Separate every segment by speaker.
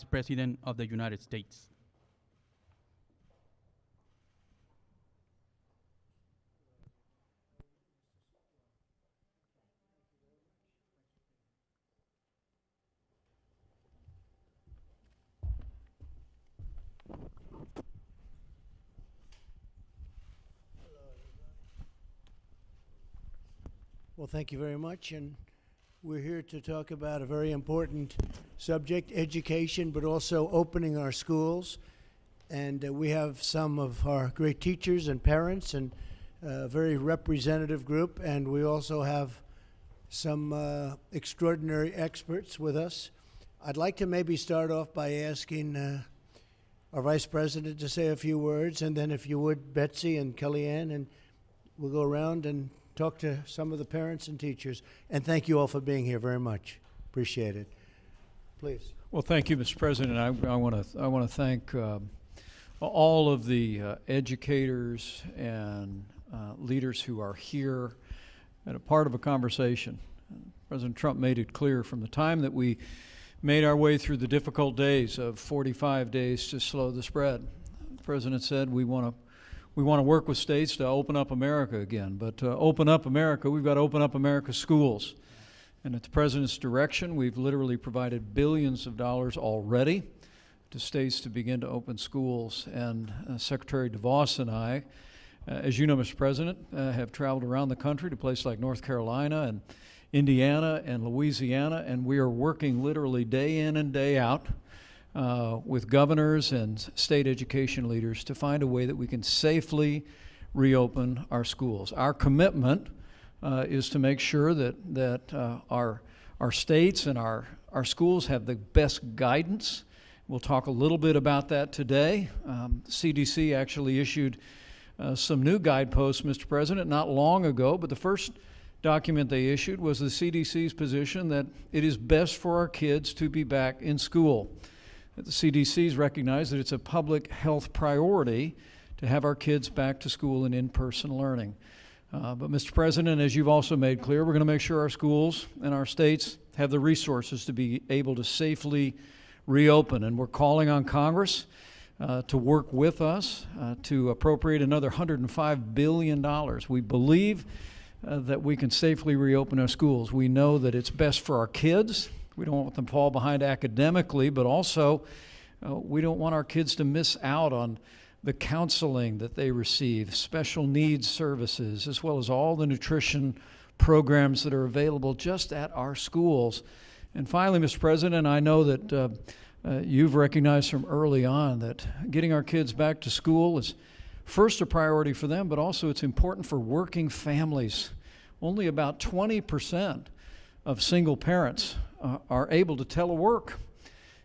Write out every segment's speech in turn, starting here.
Speaker 1: President of the United States.
Speaker 2: Well, thank you very much, and we're here to talk about a very important subject, education, but also opening our schools. And we have some of our great teachers and parents and a very representative group, and we also have some extraordinary experts with us. I'd like to maybe start off by asking our Vice President to say a few words, and then if you would, Betsy and Kellyanne, and we'll go around and talk to some of the parents and teachers. And thank you all for being here very much. Appreciate it. Please.
Speaker 3: Well, thank you, Mr. President. I want to thank all of the educators and leaders who are here and a part of a conversation. President Trump made it clear from the time that we made our way through the difficult days of 45 days to slow the spread. The President said we want to work with states to open up America again. But to open up America, we've got to open up America's schools. And at the President's direction, we've literally provided billions of dollars already to states to begin to open schools. And Secretary DeVos and I, as you know, Mr. President, have traveled around the country to places like North Carolina and Indiana and Louisiana, and we are working literally day in and day out with governors and state education leaders to find a way that we can safely reopen our schools. Our commitment is to make sure that our states and our schools have the best guidance. We'll talk a little bit about that today. CDC actually issued some new guideposts, Mr. President, not long ago, but the first document they issued was the CDC's position that it is best for our kids to be back in school. The CDC's recognized that it's a public health priority to have our kids back to school and in-person learning. But Mr. President, as you've also made clear, we're going to make sure our schools and our states have the resources to be able to safely reopen. And we're calling on Congress to work with us to appropriate another $105 billion. We believe that we can safely reopen our schools. We know that it's best for our kids. We don't want them to fall behind academically, but also we don't want our kids to miss out on the counseling that they receive, special needs services, as well as all the nutrition programs that are available just at our schools. And finally, Mr. President, I know that you've recognized from early on that getting our kids back to school is first a priority for them, but also it's important for working families. Only about 20% of single parents are able to telework.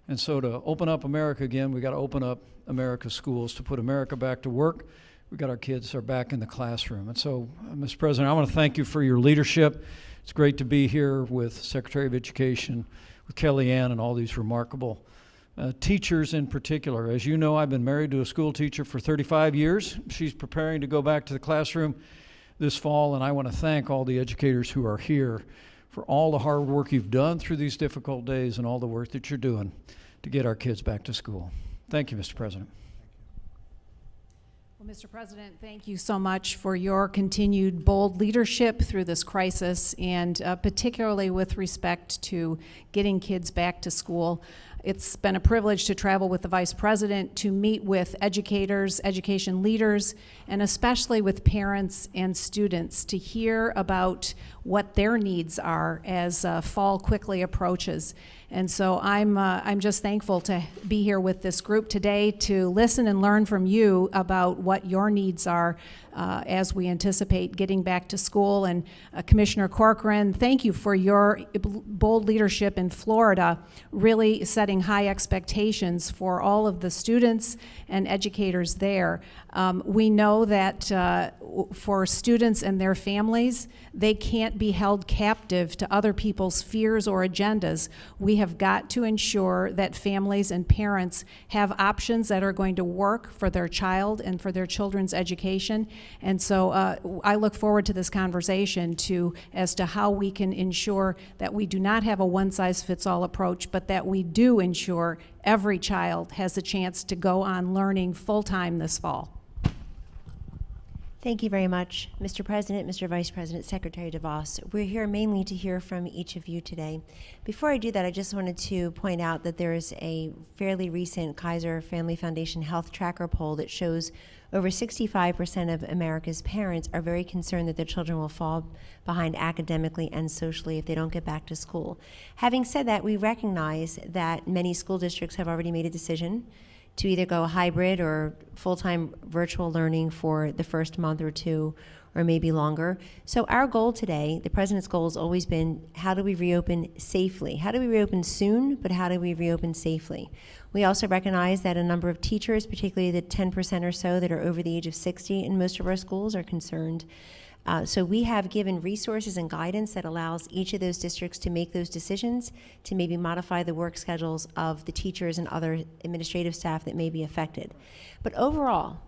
Speaker 3: And so to open up America again, we got to open up America's schools to put America back to work. We got our kids are back in the classroom. And so, Mr. President, I want to thank you for your leadership. It's great to be here with Secretary of Education, with Kellyanne, and all these remarkable teachers in particular. As you know, I've been married to a school teacher for 35 years. She's preparing to go back to the classroom this fall, and I want to thank all the educators who are here for all the hard work you've done through these difficult days and all the work that you're doing to get our kids back to school. Thank you, Mr. President.
Speaker 4: Well, Mr. President, thank you so much for your continued bold leadership through this crisis, and particularly with respect to getting kids back to school. It's been a privilege to travel with the Vice President to meet with educators, education leaders, and especially with parents and students to hear about what their needs are as fall quickly approaches. And so I'm just thankful to be here with this group today to listen and learn from you about what your needs are as we anticipate getting back to school. And Commissioner Corcoran, thank you for your bold leadership in Florida, really setting high expectations for all of the students and educators there. We know that for students and their families, they can't be held captive to other people's fears or agendas. We have got to ensure that families and parents have options that are going to work for their child and for their children's education. And so I look forward to this conversation as to how we can ensure that we do not have a one-size-fits-all approach, but that we do to ensure every child has a chance to go on learning full-time this fall.
Speaker 5: Thank you very much, Mr. President, Mr. Vice President, Secretary DeVos. We're here mainly to hear from each of you today. Before I do that, I just wanted to point out that there is a fairly recent Kaiser Family Foundation Health Tracker poll that shows over 65% of America's parents are very concerned that their children will fall behind academically and socially if they don't get back to school. Having said that, we recognize that many school districts have already made a decision to either go hybrid or full-time virtual learning for the first month or two, or maybe longer. So our goal today, the President's goal, has always been, how do we reopen safely? How do we reopen soon, but how do we reopen safely? We also recognize that a number of teachers, particularly the 10% or so that are over the age of 60 in most of our schools, are concerned. So we have given resources and guidance that allows each of those districts to make those decisions, to maybe modify the work schedules of the teachers and other administrative staff that may be affected. But overall,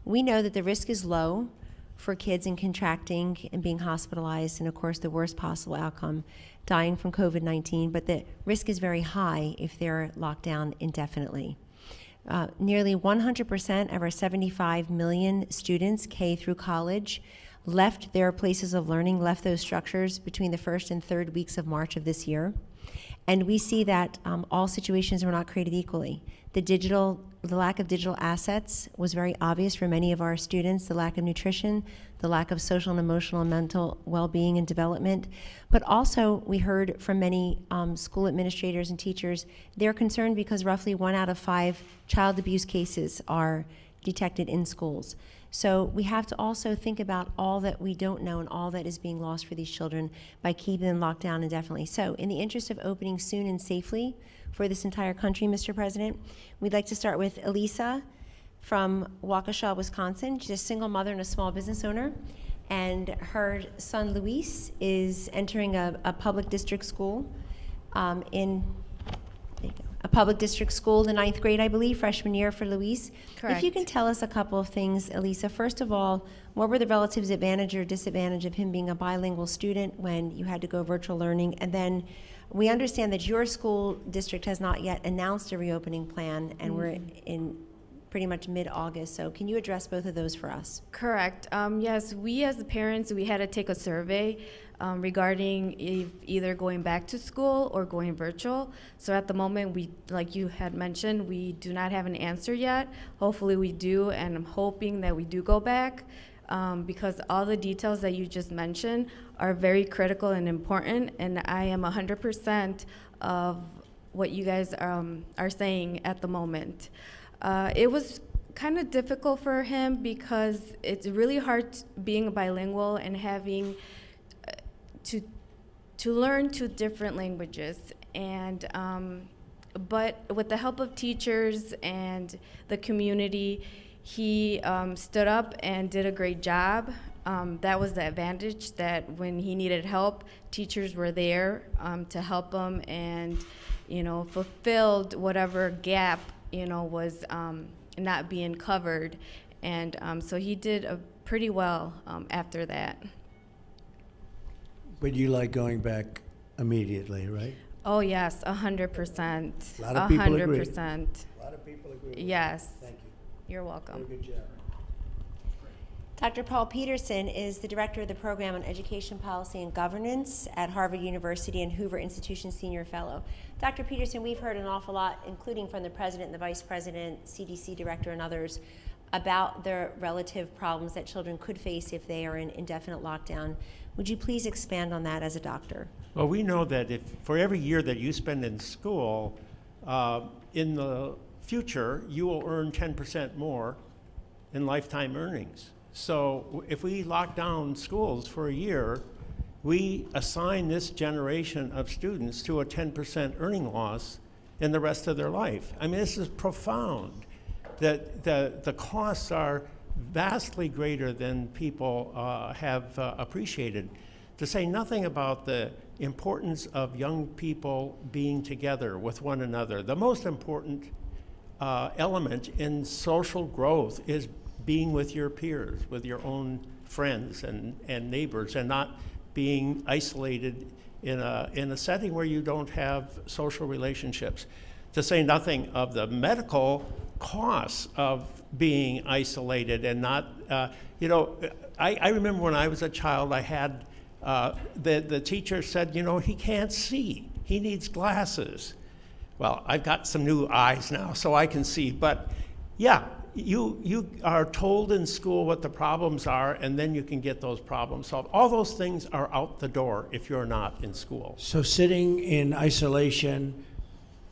Speaker 5: we know that the risk is low for kids in contracting and being hospitalized, and of course the worst possible outcome, dying from COVID-19, but the risk is very high if they're locked down indefinitely. Nearly 100% of our 75 million students, K through college, left their places of learning, left those structures between the first and third weeks of March of this year. And we see that all situations were not created equally. The lack of digital assets was very obvious for many of our students, the lack of nutrition, the lack of social and emotional and mental well-being and development. But also, we heard from many school administrators and teachers, they're concerned because roughly 1 out of 5 child abuse cases are detected in schools. So we have to also think about all that we don't know and all that is being lost for these children by keeping them locked down indefinitely. So in the interest of opening soon and safely for this entire country, Mr. President, we'd like to start with Elisa from Waukesha, Wisconsin. She's a single mother and a small business owner. And her son, Luis, is entering a public district school a public district school, the 9th grade, I believe, freshman year for Luis.
Speaker 6: Correct.
Speaker 5: If you can tell us a couple of things, Elisa. First of all, what were the relative advantage or disadvantage of him being a bilingual student when you had to go virtual learning? And then we understand that your school district has not yet announced a reopening plan, and we're in pretty much mid-August. So can you address both of those for us?
Speaker 6: Correct. Yes, we as the parents, we had to take a survey regarding either going back to school or going virtual. So at the moment, we, like you had mentioned, we do not have an answer yet. Hopefully we do, and I'm hoping that we do go back because all the details that you just mentioned are very critical and important, and I am 100% of what you guys are saying at the moment. It was kind of difficult for him because it's really hard being bilingual and having to learn 2 different languages. And but with the help of teachers and the community, he stood up and did a great job. That was the advantage, that when he needed help, teachers were there to help him and, fulfilled whatever gap, was not being covered. And so he did pretty well after that.
Speaker 2: But you like going back immediately, right?
Speaker 6: Oh, yes, 100%.
Speaker 2: A lot of people agree.
Speaker 6: 100%.
Speaker 2: A lot of people agree with
Speaker 6: Yes.
Speaker 2: that. Thank you.
Speaker 6: You're welcome.
Speaker 2: Very good job.
Speaker 5: Dr. Paul Peterson is the Director of the Program on Education Policy and Governance at Harvard University and Hoover Institution Senior Fellow. Dr. Peterson, we've heard an awful lot, including from the President and the Vice President, CDC Director, and others, about the relative problems that children could face if they are in indefinite lockdown. Would you please expand on that as a doctor?
Speaker 7: Well, we know that if for every year that you spend in school, in the future, you will earn 10% more in lifetime earnings. So if we lock down schools for a year, we assign this generation of students to a 10% earning loss in the rest of their life. I mean, this is profound. That the costs are vastly greater than people have appreciated. To say nothing about the importance of young people being together with one another. The most important element in social growth is being with your peers, with your own friends and neighbors, and not being isolated in a setting where you don't have social relationships, to say nothing of the medical costs of being isolated and not, you know, I remember when I was a child, I had, the teacher said, you know, he can't see, he needs glasses. Well, I've got some new eyes now, so I can see, but yeah, you are told in school what the problems are, and then you can get those problems solved. All those things are out the door if you're not in school.
Speaker 2: So sitting in isolation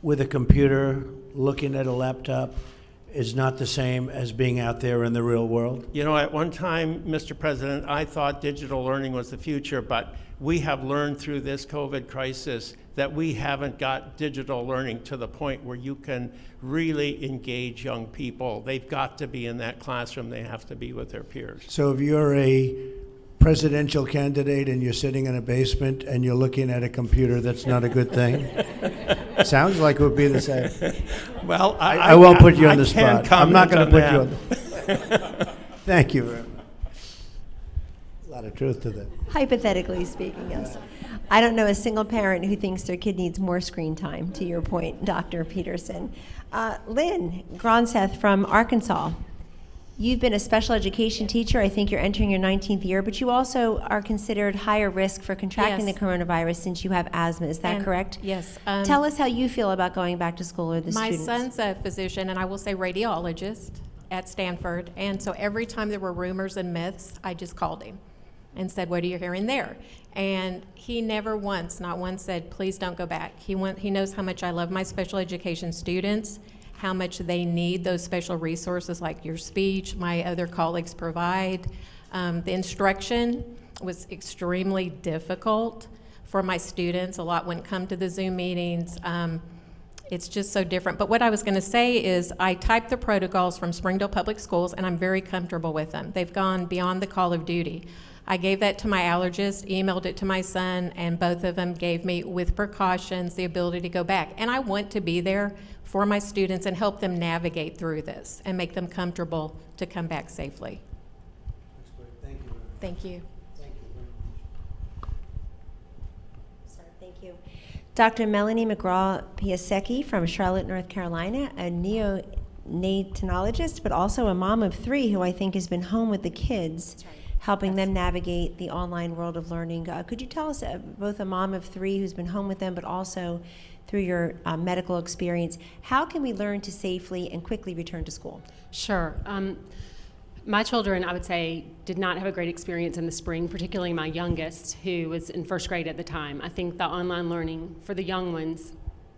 Speaker 2: with a computer, looking at a laptop, is not the same as being out there in the real world?
Speaker 7: You know, at one time, Mr. President, I thought digital learning was the future, but we have learned through this COVID crisis that we haven't got digital learning to the point where you can really engage young people. They've got to be in that classroom. They have to be with their peers.
Speaker 2: So if you're a presidential candidate and you're sitting in a basement and you're looking at a computer, that's not a good thing? Sounds like it would be the same.
Speaker 7: Well,
Speaker 2: I won't put you on the
Speaker 7: can't
Speaker 2: spot. I'm not going to put
Speaker 7: comment
Speaker 2: you on the Thank you very much. A lot of truth to that.
Speaker 5: Hypothetically speaking, yes. I don't know a single parent who thinks their kid needs more screen time, to your point, Dr. Peterson. Lynn Gronseth from Arkansas. You've been a special education teacher. I think you're entering your 19th year, but you also are considered higher risk for contracting
Speaker 8: Yes.
Speaker 5: the coronavirus since you have asthma. Is that correct?
Speaker 8: Yes.
Speaker 5: Tell us how you feel about going back to school or the
Speaker 8: My
Speaker 5: students.
Speaker 8: son's a physician, and I will say radiologist at Stanford. And so every time there were rumors and myths, I just called him and said, what are you hearing there? And he never once, not once, said, please don't go back. He knows how much I love my special education students, how much they need those special resources like your speech, my other colleagues provide. The instruction was extremely difficult for my students. A lot wouldn't come to the Zoom meetings. It's just so different. But what I was going to say is I typed the protocols from Springdale Public Schools, and I'm very comfortable with them. They've gone beyond the call of duty. I gave that to my allergist, emailed it to my son, and both of them gave me, with precautions, the ability to go back. And I want to be there for my students and help them navigate through this and make them comfortable to come back safely.
Speaker 2: Thank you.
Speaker 8: Thank you.
Speaker 5: Thank you. Dr. Melanie McGraw Piasecki from Charlotte, North Carolina, a neonatologist, but also a mom of 3 who I think has been home with the kids, helping them navigate the online world of learning. Could you tell us, both a mom of 3 who's been home with them, but also through your medical experience, how can we learn to safely and quickly return to school?
Speaker 9: Sure. My children, I would say, did not have a great experience in the spring, particularly my youngest, who was in 1st grade at the time. I think the online learning for the young ones,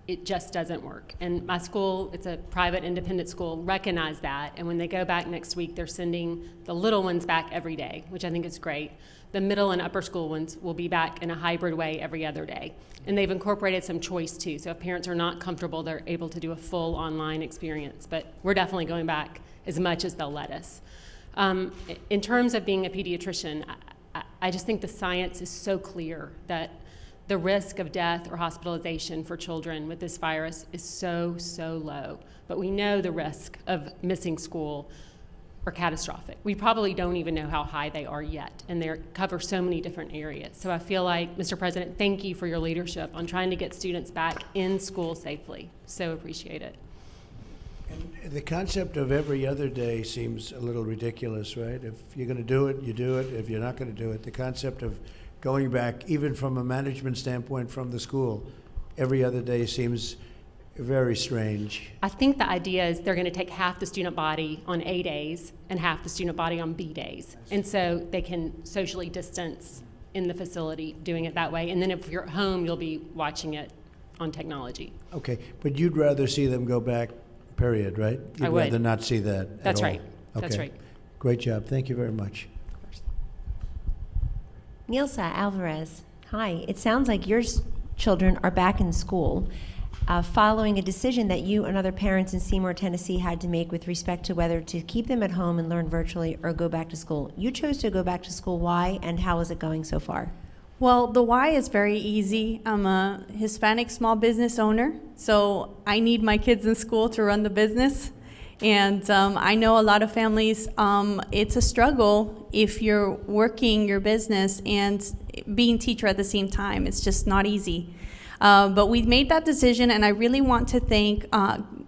Speaker 9: it just doesn't work. And my school, it's a private independent school, recognize that. And when they go back next week, they're sending the little ones back every day, which I think is great. The middle and upper school ones will be back in a hybrid way every other day. And they've incorporated some choice too. So if parents are not comfortable, they're able to do a full online experience. But we're definitely going back as much as they'll let us. In terms of being a pediatrician, I just think the science is so clear that the risk of death or hospitalization for children with this virus is so, so low. But we know the risk of missing school are catastrophic. We probably don't even know how high they are yet, and they cover so many different areas. So I feel like, Mr. President, thank you for your leadership on trying to get students back in school safely. So appreciate it.
Speaker 2: And the concept of every other day seems a little ridiculous, right? If you're going to do it, you do it. If you're not going to do it, the concept of going back, even from a management standpoint from the school, every other day seems very strange.
Speaker 9: I think the idea is they're going to take half the student body on A days and half the student body on B days. And so they can socially distance in the facility doing it that way. And then if you're at home, you'll be watching it on technology.
Speaker 2: Okay, but you'd rather see them go back, period, right?
Speaker 9: I would.
Speaker 2: You'd rather not see that
Speaker 9: That's
Speaker 2: at all.
Speaker 9: right. That's
Speaker 2: Okay.
Speaker 9: right.
Speaker 2: Great job. Thank you very much.
Speaker 5: Nilsa Alvarez, hi. It sounds like your children are back in school following a decision that you and other parents in Seymour, Tennessee had to make with respect to whether to keep them at home and learn virtually or go back to school. You chose to go back to school. Why, and how is it going so far?
Speaker 10: Well, the why is very easy. I'm a Hispanic small business owner, so I need my kids in school to run the business. And I know a lot of families, it's a struggle if you're working your business and being teacher at the same time. It's just not easy. But we've made that decision, and I really want to thank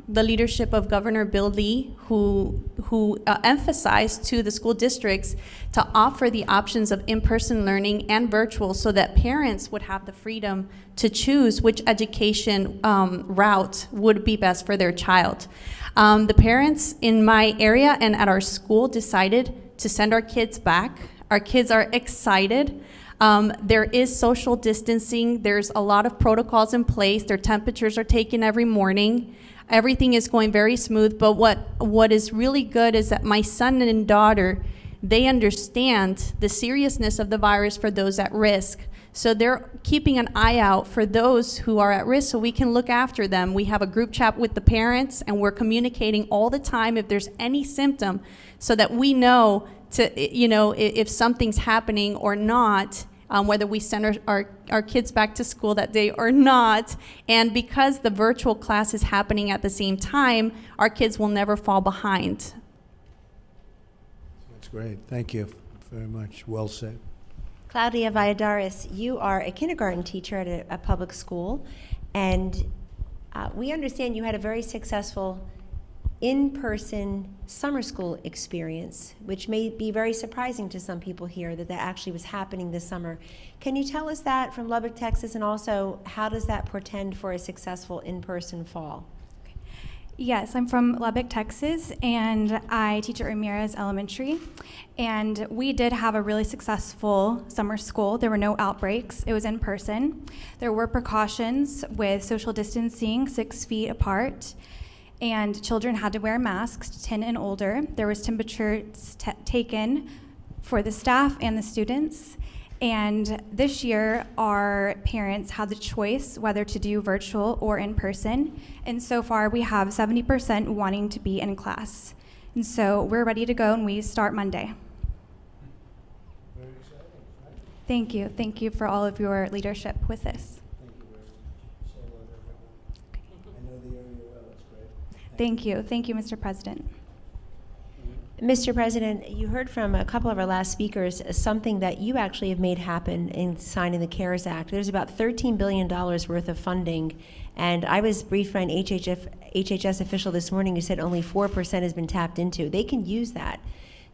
Speaker 10: the leadership of Governor Bill Lee, who emphasized to the school districts to offer the options of in-person learning and virtual so that parents would have the freedom to choose which education route would be best for their child. The parents in my area and at our school decided to send our kids back. Our kids are excited. There is social distancing. There's a lot of protocols in place. Their temperatures are taken every morning. Everything is going very smooth, but what is really good is that my son and daughter, they understand the seriousness of the virus for those at risk. So they're keeping an eye out for those who are at risk so we can look after them. We have a group chat with the parents, and we're communicating all the time if there's any symptom so that we know if something's happening or not, whether we send our kids back to school that day or not. And because the virtual class is happening at the same time, our kids will never fall behind.
Speaker 2: That's great. Thank you very much. Well said.
Speaker 5: Claudia Vyadaris, you are a kindergarten teacher at a public school, and we understand you had a very successful in-person summer school experience, which may be very surprising to some people here that actually was happening this summer. Can you tell us that from Lubbock, Texas, and also how does that portend for a successful in-person fall?
Speaker 11: Yes, I'm from Lubbock, Texas, and I teach at Ramirez Elementary. And we did have a really successful summer school. There were no outbreaks. It was in person. There were precautions with social distancing, 6 feet apart, and children had to wear masks, 10 and older. There was temperatures taken for the staff and the students. And this year, our parents had the choice whether to do virtual or in person. And so far, we have 70% wanting to be in class. And so we're ready to go, and we start Monday.
Speaker 2: Very exciting, right?
Speaker 11: Thank you. Thank you for all of your leadership with this.
Speaker 2: Thank you very much. Say hello to everyone. I know the area well. It's great.
Speaker 11: Thank you. Thank you, Mr. President.
Speaker 5: Mr. President, you heard from a couple of our last speakers something that you actually have made happen in signing the CARES Act. There's about $13 billion worth of funding, and I was briefed by an HHS official this morning who said only 4% has been tapped into. They can use that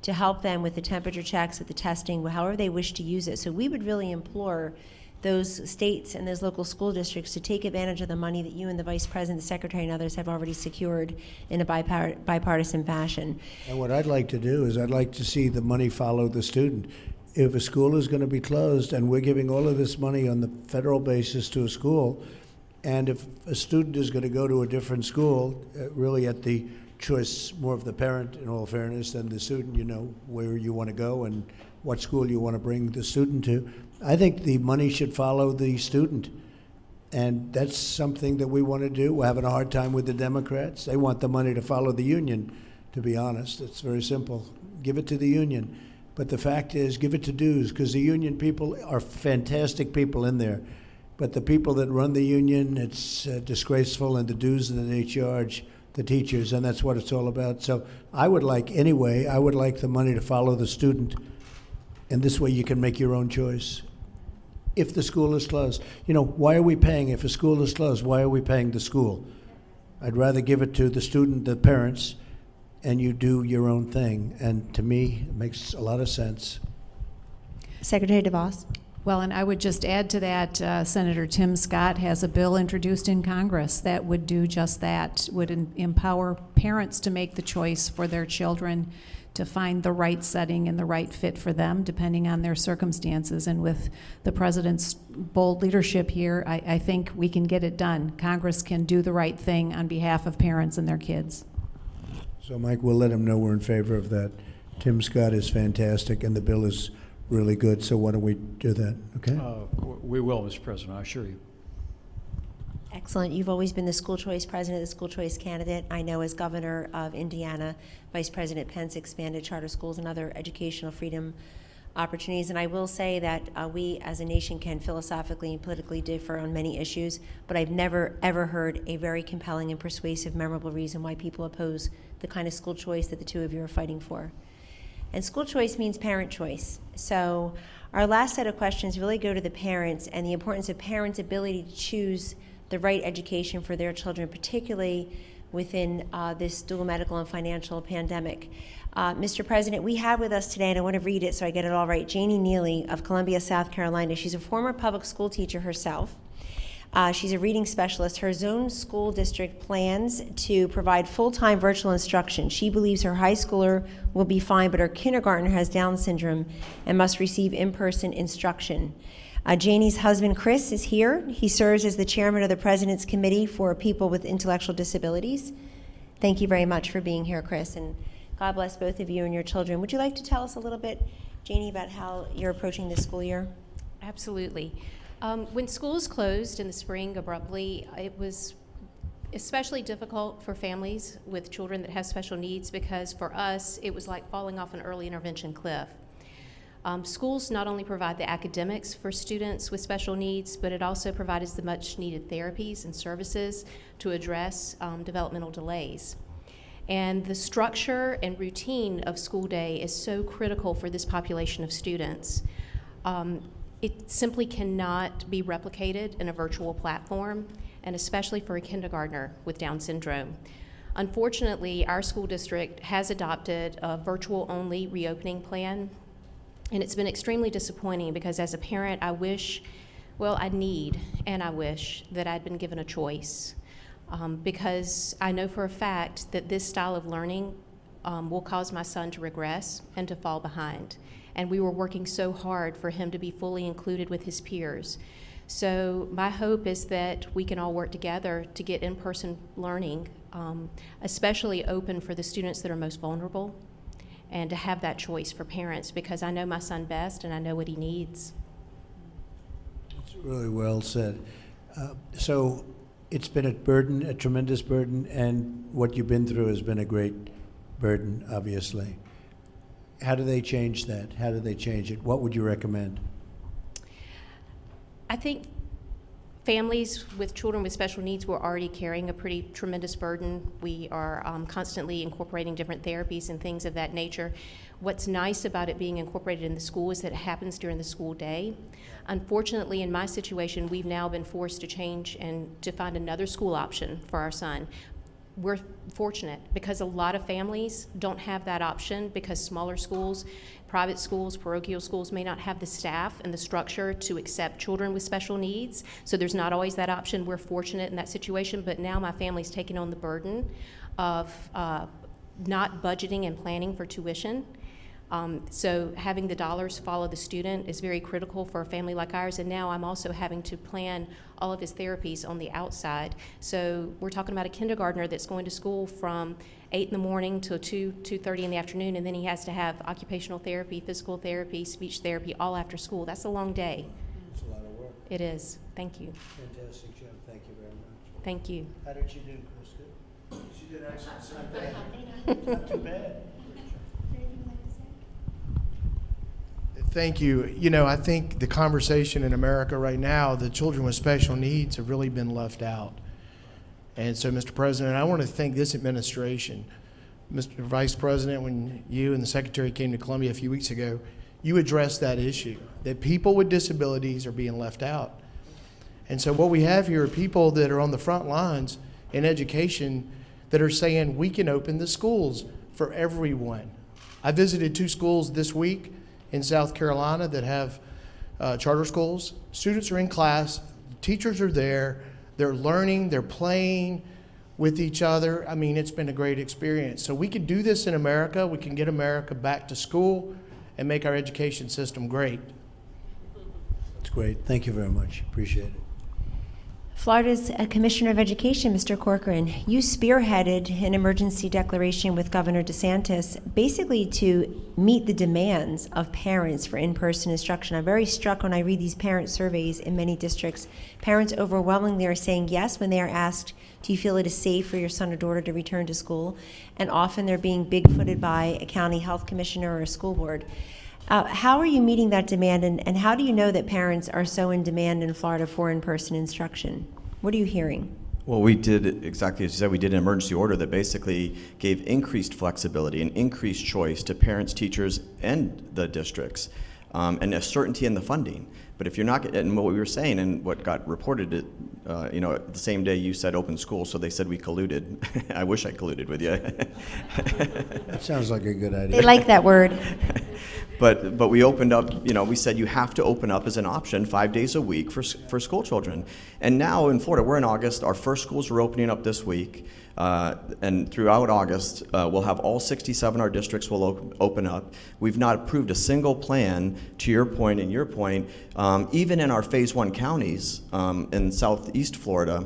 Speaker 5: to help them with the temperature checks, with the testing, however they wish to use it. So we would really implore those states and those local school districts to take advantage of the money that you and the Vice President, the Secretary, and others have already secured in a bipartisan fashion.
Speaker 2: And what I'd like to do is I'd like to see the money follow the student. If a school is going to be closed and we're giving all of this money on the federal basis to a school, and if a student is going to go to a different school, really at the choice more of the parent, in all fairness, than the student, you know where you want to go and what school you want to bring the student to. I think the money should follow the student, and that's something that we want to do. We're having a hard time with the Democrats. They want the money to follow the union, to be honest. It's very simple. Give it to the union. But the fact is, give it to dues, because the union people are fantastic people in there. But the people that run the union, it's disgraceful, and the dues that they charge the teachers, and that's what it's all about. So I would like the money to follow the student, and this way you can make your own choice. If the school is closed, why are we paying? If a school is closed, why are we paying the school? I'd rather give it to the student, the parents, and you do your own thing. And to me, it makes a lot of sense.
Speaker 5: Secretary DeVos.
Speaker 4: Well, and I would just add to that, Senator Tim Scott has a bill introduced in Congress that would do just that, would empower parents to make the choice for their children to find the right setting and the right fit for them, depending on their circumstances. And with the President's bold leadership here, I think we can get it done. Congress can do the right thing on behalf of parents and their kids.
Speaker 2: So, Mike, we'll let him know we're in favor of that. Tim Scott is fantastic, and the bill is really good, so why don't we do that, okay?
Speaker 3: We will, Mr. President, I assure you.
Speaker 5: Excellent. You've always been the school choice president, the school choice candidate. I know as governor of Indiana, Vice President Pence expanded charter schools and other educational freedom opportunities. And I will say that we as a nation can philosophically and politically differ on many issues, but I've never, ever heard a very compelling and persuasive, memorable reason why people oppose the kind of school choice that the two of you are fighting for. And school choice means parent choice. So our last set of questions really go to the parents and the importance of parents' ability to choose the right education for their children, particularly within this dual medical and financial pandemic. Mr. President, we have with us today, and I want to read it so I get it all right, Janie Neely of Columbia, South Carolina. She's a former public school teacher herself. She's a reading specialist. Her zone school district plans to provide full-time virtual instruction. She believes her high schooler will be fine, but her kindergartner has Down syndrome and must receive in-person instruction. Janie's husband, Chris, is here. He serves as the chairman of the President's Committee for People with Intellectual Disabilities. Thank you very much for being here, Chris, and God bless both of you and your children. Would you like to tell us a little bit, Janie, about how you're approaching this school year?
Speaker 12: Absolutely. When schools closed in the spring abruptly, it was especially difficult for families with children that have special needs, because for us, it was like falling off an early intervention cliff. Schools not only provide the academics for students with special needs, but it also provides the much needed therapies and services to address developmental delays. And the structure and routine of school day is so critical for this population of students. It simply cannot be replicated in a virtual platform, and especially for a kindergartner with Down syndrome. Unfortunately, our school district has adopted a virtual-only reopening plan, and it's been extremely disappointing because as a parent, I wish that I'd been given a choice. Because I know for a fact that this style of learning will cause my son to regress and to fall behind. And we were working so hard for him to be fully included with his peers. So my hope is that we can all work together to get in-person learning, especially open for the students that are most vulnerable, and to have that choice for parents, because I know my son best and I know what he needs.
Speaker 2: It's really well said. So it's been a burden, a tremendous burden, and what you've been through has been a great burden, obviously. How do they change that? How do they change it? What would you recommend?
Speaker 12: I think families with children with special needs were already carrying a pretty tremendous burden. We are constantly incorporating different therapies and things of that nature. What's nice about it being incorporated in the school is that it happens during the school day. Unfortunately, in my situation, we've now been forced to change and to find another school option for our son. We're fortunate because a lot of families don't have that option, because smaller schools, private schools, parochial schools may not have the staff and the structure to accept children with special needs. So there's not always that option. We're fortunate in that situation, but now my family's taking on the burden of not budgeting and planning for tuition. So having the dollars follow the student is very critical for a family like ours, and now I'm also having to plan all of his therapies on the outside. So we're talking about a kindergartner that's going to school from 8 in the morning till 2:30 in the afternoon, and then he has to have occupational therapy, physical therapy, speech therapy all after school. That's a long day.
Speaker 2: It's a lot of work.
Speaker 12: It is. Thank you.
Speaker 2: Fantastic job. Thank you very much.
Speaker 12: Thank you.
Speaker 2: How did she do, Chris? Good? She did excellent. It's not bad. Not too bad.
Speaker 13: Thank you. You know, I think the conversation in America right now, the children with special needs have really been left out. And so, Mr. President, I want to thank this administration. Mr. Vice President, when you and the Secretary came to Columbia a few weeks ago, you addressed that issue, that people with disabilities are being left out. And so what we have here are people that are on the front lines in education that are saying we can open the schools for everyone. I visited 2 schools this week in South Carolina that have charter schools. Students are in class, teachers are there, they're learning, they're playing with each other. I mean, it's been a great experience. So we can do this in America. We can get America back to school and make our education system great.
Speaker 2: That's great. Thank you very much. Appreciate it.
Speaker 5: Florida's Commissioner of Education, Mr. Corcoran, you spearheaded an emergency declaration with Governor DeSantis basically to meet the demands of parents for in-person instruction. I'm very struck when I read these parent surveys in many districts. Parents overwhelmingly are saying yes when they are asked, do you feel it is safe for your son or daughter to return to school? And often they're being big-footed by a county health commissioner or a school board. How are you meeting that demand, and how do you know that parents are so in demand in Florida for in-person instruction? What are you hearing?
Speaker 14: Well, we did exactly as you said. We did an emergency order that basically gave increased flexibility and increased choice to parents, teachers, and the districts, and a certainty in the funding. But if you're not, and what we were saying and what got reported, the same day you said open school, so they said we colluded. I wish I colluded with you.
Speaker 2: That sounds like a good idea.
Speaker 5: They like that word.
Speaker 14: But we opened up, we said you have to open up as an option 5 days a week for school children. And now in Florida, we're in August, our first schools are opening up this week. And throughout August, we'll have all 67 our districts will open up. We've not approved a single plan, to your point and your point, even in our phase 1 counties in southeast Florida.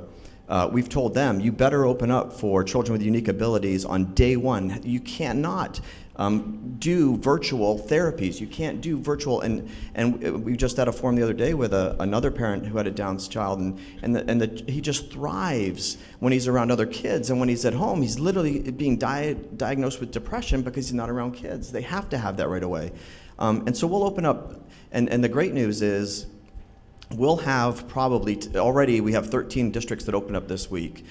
Speaker 14: We've told them, you better open up for children with unique abilities on day 1. You cannot do virtual therapies. You can't do virtual, and we just had a forum the other day with another parent who had a Down's child, and he just thrives when he's around other kids, and when he's at home, he's literally being diagnosed with depression because he's not around kids. They have to have that right away. And so we'll open up, and the great news is we'll have probably, already we have 13 districts that open up this week.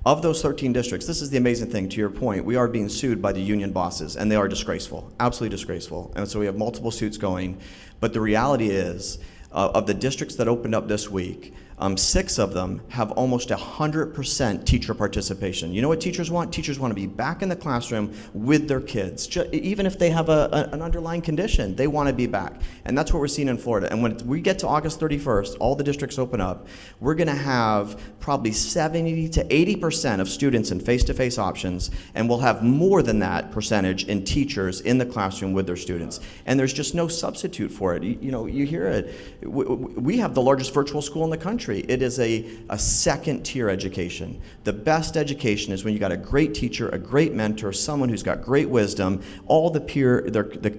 Speaker 14: Of those 13 districts, this is the amazing thing, to your point, we are being sued by the union bosses, and they are disgraceful, absolutely disgraceful. And so we have multiple suits going. But the reality is, of the districts that opened up this week, 6 of them have almost 100% teacher participation. You know what teachers want? Teachers want to be back in the classroom with their kids. Even if they have an underlying condition, they want to be back. And that's what we're seeing in Florida. And when we get to August 31st, all the districts open up, we're going to have probably 70 to 80% of students in face-to-face options, and we'll have more than that percentage in teachers in the classroom with their students. And there's just no substitute for it. You hear it. We have the largest virtual school in the country. It is a second-tier education. The best education is when you got a great teacher, a great mentor, someone who's got great wisdom, all the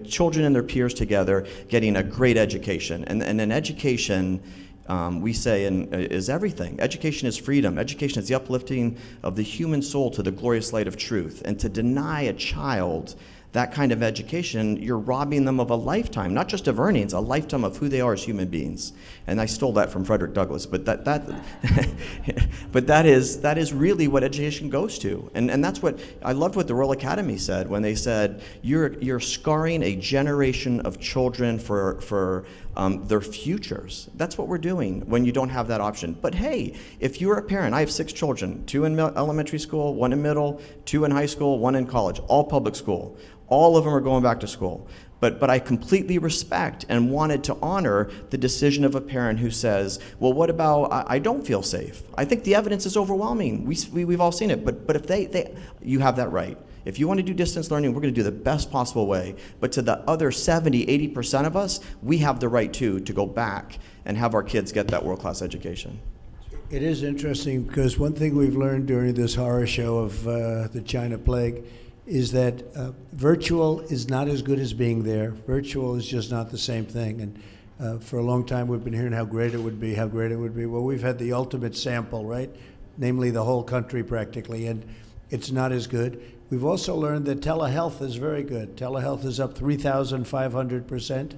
Speaker 14: children and their peers together getting a great education. And an education, we say, is everything. Education is freedom. Education is the uplifting of the human soul to the glorious light of truth. And to deny a child that kind of education, you're robbing them of a lifetime, not just of earnings, a lifetime of who they are as human beings. And I stole that from Frederick Douglass, but but that is really what education goes to. And that's what, I loved what the Royal Academy said when they said, you're scarring a generation of children for their futures. That's what we're doing when you don't have that option. But hey, if you're a parent, I have 6 children, 2 in elementary school, 1 in middle, 2 in high school, 1 in college, all public school. All of them are going back to school. But I completely respect and wanted to honor the decision of a parent who says, well, what about, I don't feel safe. I think the evidence is overwhelming. We've all seen it. But if you have that right. If you want to do distance learning, we're going to do the best possible way. But to the other 70, 80% of us, we have the right to go back and have our kids get that world-class education.
Speaker 2: It is interesting because one thing we've learned during this horror show of the China plague is that virtual is not as good as being there. Virtual is just not the same thing. And for a long time, we've been hearing how great it would be, how great it would be. Well, we've had the ultimate sample, right? Namely, the whole country practically, and it's not as good. We've also learned that telehealth is very good. Telehealth is up 3,500%.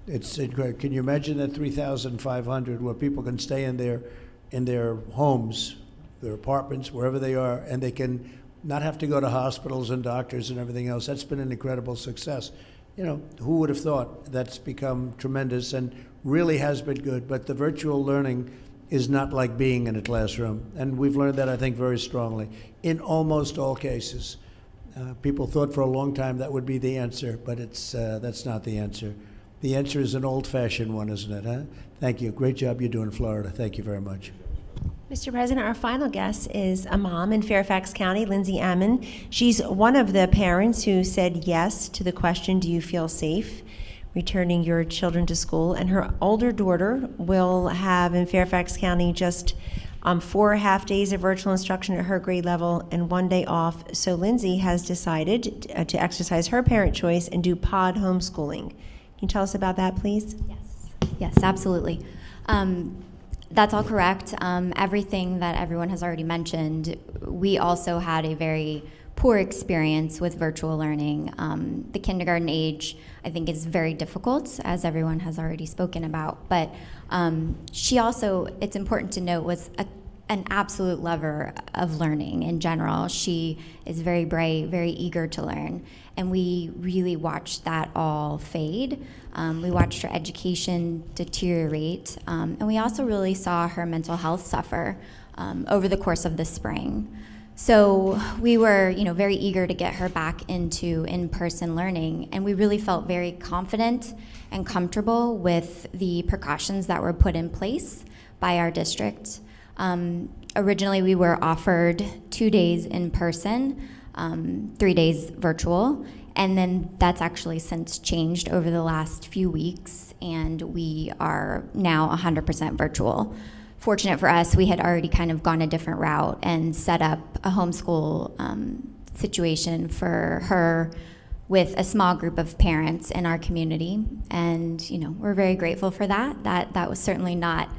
Speaker 2: It's incredible. Can you imagine that 3,500 where people can stay in their homes, their apartments, wherever they are, and they can not have to go to hospitals and doctors and everything else. That's been an incredible success. Who would have thought that's become tremendous and really has been good, but the virtual learning is not like being in a classroom. And we've learned that, I think, very strongly in almost all cases. People thought for a long time that would be the answer, but that's not the answer. The answer is an old-fashioned one, isn't it, huh? Thank you. Great job you do in Florida. Thank you very much.
Speaker 5: Mr. President, our final guest is a mom in Fairfax County, Lindsay Ammon. She's one of the parents who said yes to the question, do you feel safe returning your children to school? And her older daughter will have in Fairfax County just 4 half days of virtual instruction at her grade level and 1 day off. So Lindsay has decided to exercise her parent choice and do pod homeschooling. Can you tell us about that, please?
Speaker 15: Yes, absolutely. That's all correct. Everything that everyone has already mentioned, we also had a very poor experience with virtual learning. The kindergarten age, I think, is very difficult, as everyone has already spoken about. But she also, it's important to note, was an absolute lover of learning in general. She is very bright, very eager to learn. And we really watched that all fade. We watched her education deteriorate. And we also really saw her mental health suffer over the course of the spring. So we were, very eager to get her back into in-person learning, and we really felt very confident and comfortable with the precautions that were put in place by our district. Originally, we were offered 2 days in person, 3 days virtual, and then that's actually since changed over the last few weeks, and we are now 100% virtual. Fortunate for us, we had already kind of gone a different route and set up a homeschool situation for her with a small group of parents in our community. And, we're very grateful for that. That was certainly not,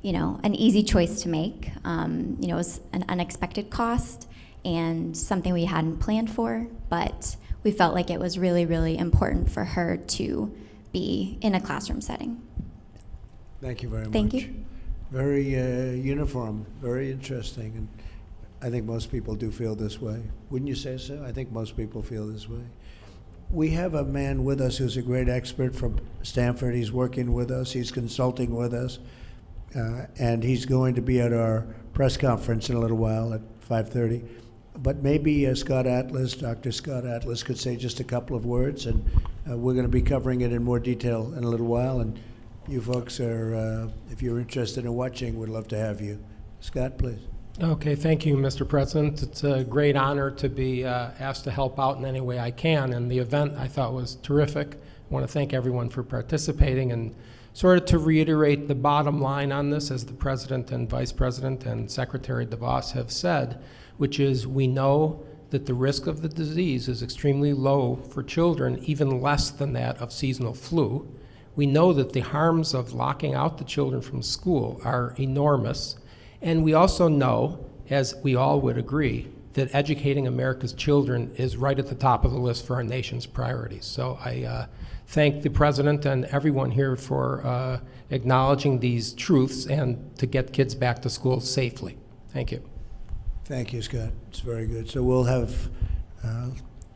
Speaker 15: an easy choice to make. It was an unexpected cost and something we hadn't planned for, but we felt like it was really, really important for her to be in a classroom setting.
Speaker 2: Thank you very much.
Speaker 15: Thank you.
Speaker 2: Very uniform, very interesting, and I think most people do feel this way. Wouldn't you say so? I think most people feel this way. We have a man with us who's a great expert from Stanford. He's working with us, he's consulting with us, and he's going to be at our press conference in a little while at 5:30. But maybe Dr. Scott Atlas could say just a couple of words, and we're going to be covering it in more detail in a little while. And you folks are, if you're interested in watching, we'd love to have you. Scott, please.
Speaker 16: Okay, thank you, Mr. President. It's a great honor to be asked to help out in any way I can, and the event I thought was terrific. I want to thank everyone for participating, and sort of to reiterate the bottom line on this, as the President and Vice President and Secretary DeVos have said, which is we know that the risk of the disease is extremely low for children, even less than that of seasonal flu. We know that the harms of locking out the children from school are enormous. And we also know, as we all would agree, that educating America's children is right at the top of the list for our nation's priorities. So I thank the President and everyone here for acknowledging these truths and to get kids back to school safely. Thank you.
Speaker 2: Thank you, Scott. It's very good. So we'll have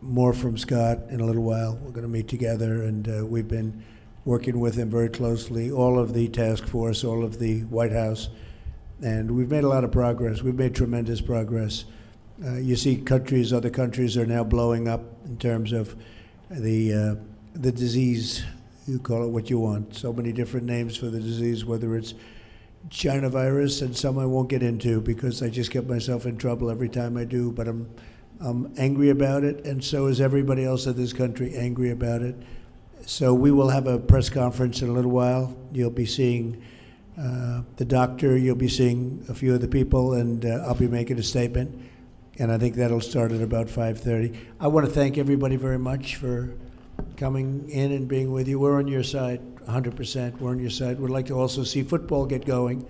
Speaker 2: more from Scott in a little while. We're going to meet together, and we've been working with him very closely, all of the task force, all of the White House, and we've made a lot of progress. We've made tremendous progress. You see other countries are now blowing up in terms of the disease. You call it what you want. So many different names for the disease, whether it's China virus and some I won't get into because I just get myself in trouble every time I do, but I'm angry about it, and so is everybody else in this country angry about it. So we will have a press conference in a little while. You'll be seeing the doctor, you'll be seeing a few of the people, and I'll be making a statement. And I think that'll start at about 5:30. I want to thank everybody very much for coming in and being with you. We're on your side, 100%. We're on your side. We'd like to also see football get going.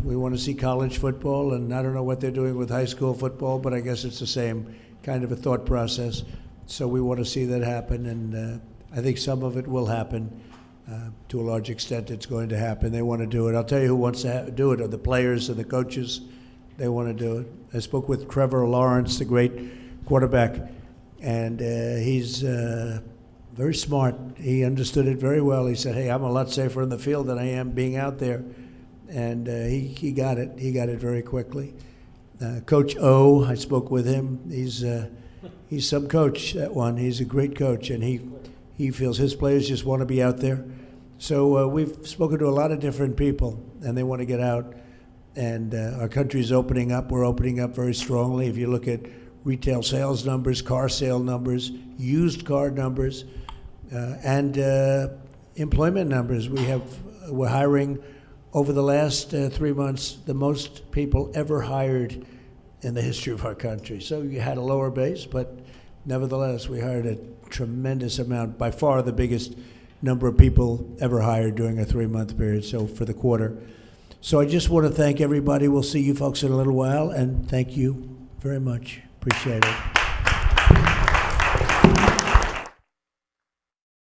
Speaker 2: We want to see college football, and I don't know what they're doing with high school football, but I guess it's the same kind of a thought process. So we want to see that happen, and I think some of it will happen. To a large extent, it's going to happen. They want to do it. I'll tell you who wants to do it are the players and the coaches. They want to do it. I spoke with Trevor Lawrence, the great quarterback, and he's very smart. He understood it very well. He said, hey, I'm a lot safer in the field than I am being out there. And he got it. He got it very quickly. Coach O, I spoke with him. He's some coach, that one. He's a great coach, and he feels his players just want to be out there. So we've spoken to a lot of different people, and they want to get out. And our country's opening up. We're opening up very strongly. If you look at retail sales numbers, car sale numbers, used car numbers, and employment numbers, we're hiring over the last 3 months the most people ever hired in the history of our country. So you had a lower base, but nevertheless, we hired a tremendous amount, by far the biggest number of people ever hired during a 3-month period, so for the quarter. So I just want to thank everybody. We'll see you folks in a little while, and thank you very much. Appreciate it. Appreciate it.